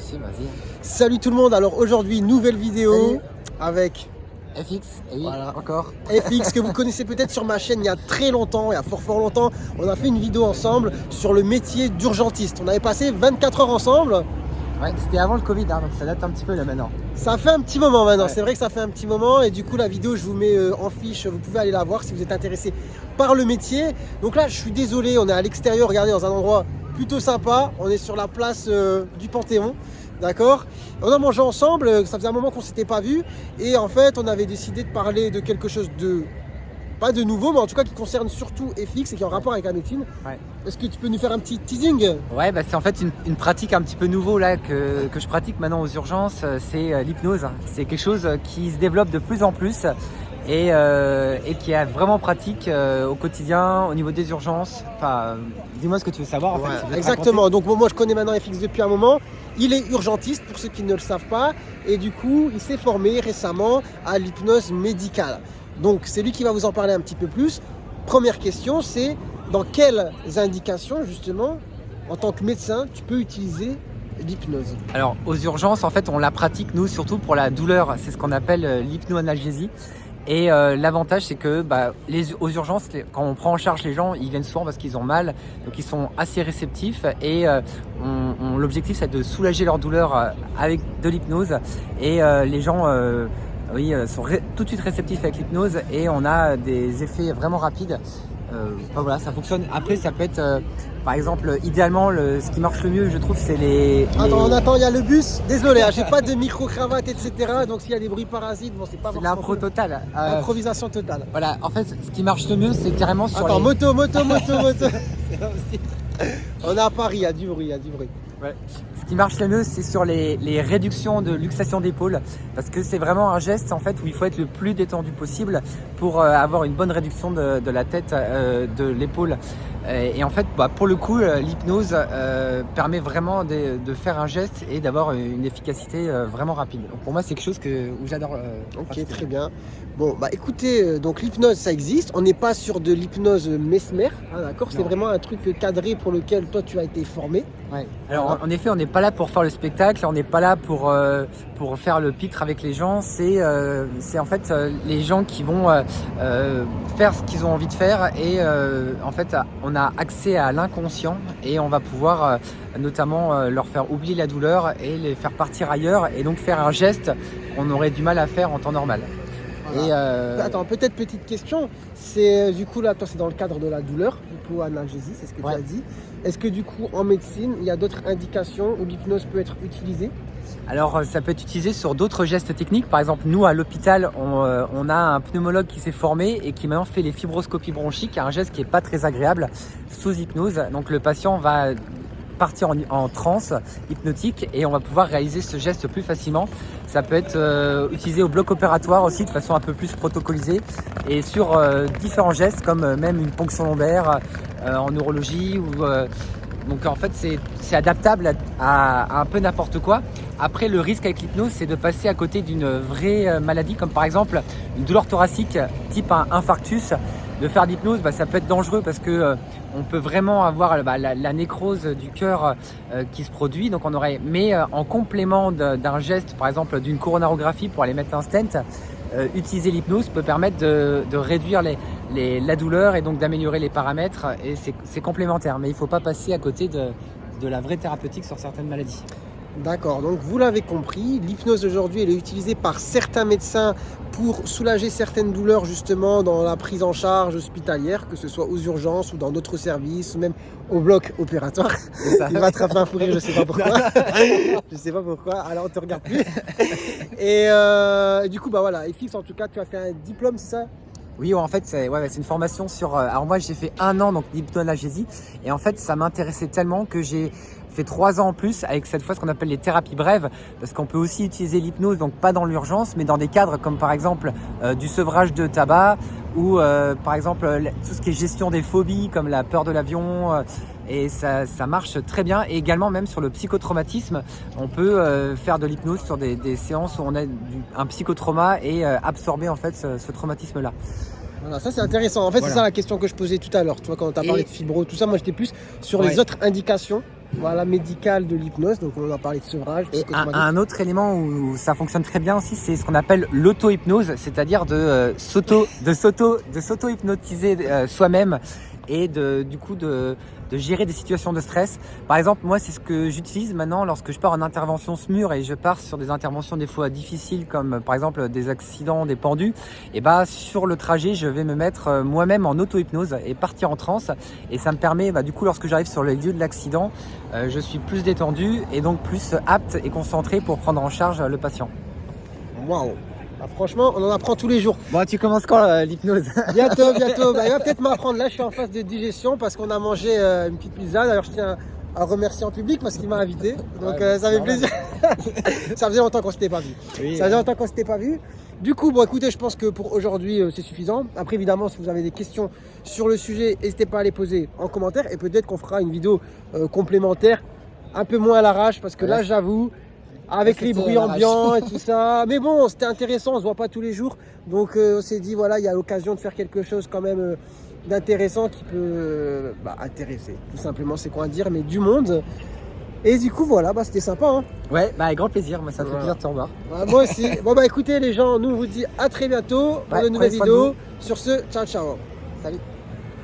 dessus, vas-y. Salut tout le monde, alors aujourd'hui nouvelle vidéo. Salut. Avec FX, et oui, voilà, encore. FX que vous connaissez peut-être sur ma chaîne il y a très longtemps, il y a fort longtemps. On a fait une vidéo ensemble sur le métier d'urgentiste. On avait passé 24 heures ensemble. Ouais, c'était avant le Covid, hein, donc ça date un petit peu là maintenant. Ça fait un petit moment maintenant, Ouais. c'est vrai que ça fait un petit moment et du coup la vidéo je vous mets en fiche, vous pouvez aller la voir si vous êtes intéressé par le métier. Donc là je suis désolé, on est à l'extérieur, regardez, dans un endroit plutôt sympa, on est sur la place du Panthéon, d'accord. On a mangé ensemble, ça faisait un moment qu'on s'était pas vu et en fait on avait décidé de parler de quelque chose de, pas de nouveau, mais en tout cas qui concerne surtout FX et qui est en rapport avec la médecine. Ouais. Est-ce que tu peux nous faire un petit teasing? Ouais, bah c'est en fait une pratique un petit peu nouveau là que je pratique maintenant aux urgences, c'est l'hypnose. C'est quelque chose qui se développe de plus en plus et qui est vraiment pratique au quotidien, au niveau des urgences. Enfin, dis-moi ce que tu veux savoir en Ouais, fait. Si tu veux te exactement, raconter. donc moi je connais maintenant FX depuis un moment. Il est urgentiste pour ceux qui ne le savent pas et du coup il s'est formé récemment à l'hypnose médicale. Donc c'est lui qui va vous en parler un petit peu plus. Première question, c'est dans quelles indications justement en tant que médecin tu peux utiliser l'hypnose? Alors aux urgences, en fait, on la pratique nous surtout pour la douleur. C'est ce qu'on appelle l'hypnoanalgésie. Et l'avantage, c'est que aux urgences, quand on prend en charge les gens, ils viennent souvent parce qu'ils ont mal, donc ils sont assez réceptifs. Et l'objectif, c'est de soulager leur douleur avec de l'hypnose. Et les gens sont tout de suite réceptifs avec l'hypnose et on a des effets vraiment rapides. Voilà, ça fonctionne. Après, ça peut être, par exemple, idéalement, ce qui marche le mieux, je trouve, c'est Attends, on attend, il y a le bus. Désolé, j'ai pas de micro-cravate, etc. Donc s'il y a des bruits parasites, bon, c'est pas c'est forcément l'impro cool. totale. Improvisation totale. Voilà, en fait, ce qui marche le mieux, c'est carrément sur Attends, les... moto. On est à Paris, il y a du bruit, Ouais. Ce qui marche le mieux, c'est sur les réductions de luxation d'épaule, parce que c'est vraiment un geste en fait où il faut être le plus détendu possible pour avoir une bonne réduction de la tête, de l'épaule. Et en fait, pour le coup, l'hypnose permet vraiment de faire un geste et d'avoir une efficacité vraiment rapide. Donc pour moi, c'est quelque chose où j'adore. Ok, pratiquer. très bien. Bon, bah écoutez, donc l'hypnose, ça existe. On n'est pas sur de l'hypnose mesmer, hein, d'accord? C'est Non. vraiment un truc cadré pour lequel toi, tu as été formé. Ouais. Alors en effet, on n'est pas là pour faire le spectacle, on n'est pas là pour faire le pitre avec les gens. C'est en fait les gens qui vont faire ce qu'ils ont envie de faire et en fait on a accès à l'inconscient et on va pouvoir notamment leur faire oublier la douleur et les faire partir ailleurs et donc faire un geste qu'on aurait du mal à faire en temps normal. Voilà. Et Attends, peut-être petite question. C'est du coup là, toi, c'est dans le cadre de la douleur, l'hypoanalgésie, c'est ce que Ouais. tu as dit. Est-ce que du coup, en médecine, il y a d'autres indications où l'hypnose peut être utilisée? Alors ça peut être utilisé sur d'autres gestes techniques. Par exemple, nous à l'hôpital, on a un pneumologue qui s'est formé et qui maintenant fait les fibroscopies bronchiques, un geste qui n'est pas très agréable sous hypnose. Donc le patient va partir en transe hypnotique et on va pouvoir réaliser ce geste plus facilement. Ça peut être utilisé au bloc opératoire aussi de façon un peu plus protocolisée et sur différents gestes comme même une ponction lombaire en neurologie ou donc en fait c'est adaptable à un peu n'importe quoi. Après le risque avec l'hypnose c'est de passer à côté d'une vraie maladie comme par exemple une douleur thoracique type un infarctus. De faire de l'hypnose, ça peut être dangereux parce que on peut vraiment avoir la nécrose du cœur qui se produit. Donc mais en complément d'un geste, par exemple d'une coronarographie pour aller mettre un stent, utiliser l'hypnose peut permettre de réduire la douleur et donc d'améliorer les paramètres. Et c'est complémentaire, mais il ne faut pas passer à côté de la vraie thérapeutique sur certaines maladies. D'accord, donc vous l'avez compris, l'hypnose aujourd'hui elle est utilisée par certains médecins pour soulager certaines douleurs justement dans la prise en charge hospitalière, que ce soit aux urgences ou dans d'autres services ou même au bloc opératoire. Il va attraper un fou rire, je sais pas pourquoi. Je sais pas pourquoi, alors on te regarde plus. Et du coup, voilà, FX en tout cas, tu as fait un diplôme, c'est ça? Oui, en fait, c'est une formation sur... alors moi, j'ai fait 1 an d'hypnoanalgésie et en fait, ça m'intéressait tellement que j'ai fait 3 ans en plus avec cette fois ce qu'on appelle les thérapies brèves parce qu'on peut aussi utiliser l'hypnose, donc pas dans l'urgence, mais dans des cadres comme par exemple du sevrage de tabac ou par exemple tout ce qui est gestion des phobies comme la peur de l'avion. Et ça marche très bien. Et également, même sur le psychotraumatisme, on peut faire de l'hypnose sur des séances où on a un psychotrauma et absorber en fait ce traumatisme-là. Voilà, ça c'est intéressant. En fait, Voilà. c'est ça la question que je posais tout à l'heure. Tu vois, quand tu as parlé de fibro, tout ça, moi j'étais plus sur les autres indications voilà, médical de l'hypnose. Donc on a parlé de sevrage. Et un autre élément où ça fonctionne très bien aussi, c'est ce qu'on appelle l'auto-hypnose, c'est-à-dire de s'auto-hypnotiser soi-même et du coup de gérer des situations de stress. Par exemple, moi, c'est ce que j'utilise maintenant lorsque je pars en intervention SMUR et je pars sur des interventions des fois difficiles comme par exemple des accidents, des pendus. Et bah sur le trajet, je vais me mettre moi-même en auto-hypnose et partir en transe. Et ça me permet, du coup, lorsque j'arrive sur le lieu de l'accident, je suis plus détendu et donc plus apte et concentré pour prendre en charge le patient. Waouh! Ah, franchement, on en apprend tous les jours. Bon, tu commences quand l'hypnose? Bientôt. Il va peut-être m'apprendre. Là, je suis en phase de digestion parce qu'on a mangé une petite pizza. D'ailleurs, je tiens à remercier en public parce qu'il m'a invité. Donc, ça fait plaisir. Ça faisait longtemps qu'on s'était pas vu. Oui, ça faisait longtemps qu'on s'était pas vu. Du coup, bon, écoutez, je pense que pour aujourd'hui, c'est suffisant. Après, évidemment, si vous avez des questions sur le sujet, n'hésitez pas à les poser en commentaire et peut-être qu'on fera une vidéo complémentaire, un peu moins à l'arrache parce que là, j'avoue. Avec les bruits ambiants et tout ça. Mais bon, c'était intéressant, on se voit pas tous les jours. Donc on s'est dit, voilà, il y a l'occasion de faire quelque chose quand même d'intéressant qui peut intéresser. Tout simplement, c'est quoi à dire, mais du monde. Et du coup, voilà, c'était sympa. Hein. Ouais, avec grand plaisir. Moi, ça fait plaisir de te revoir. Moi aussi. Bon, écoutez, les gens, nous on vous dit à très bientôt pour de nouvelles vidéos. Sur ce, ciao, ciao. Salut.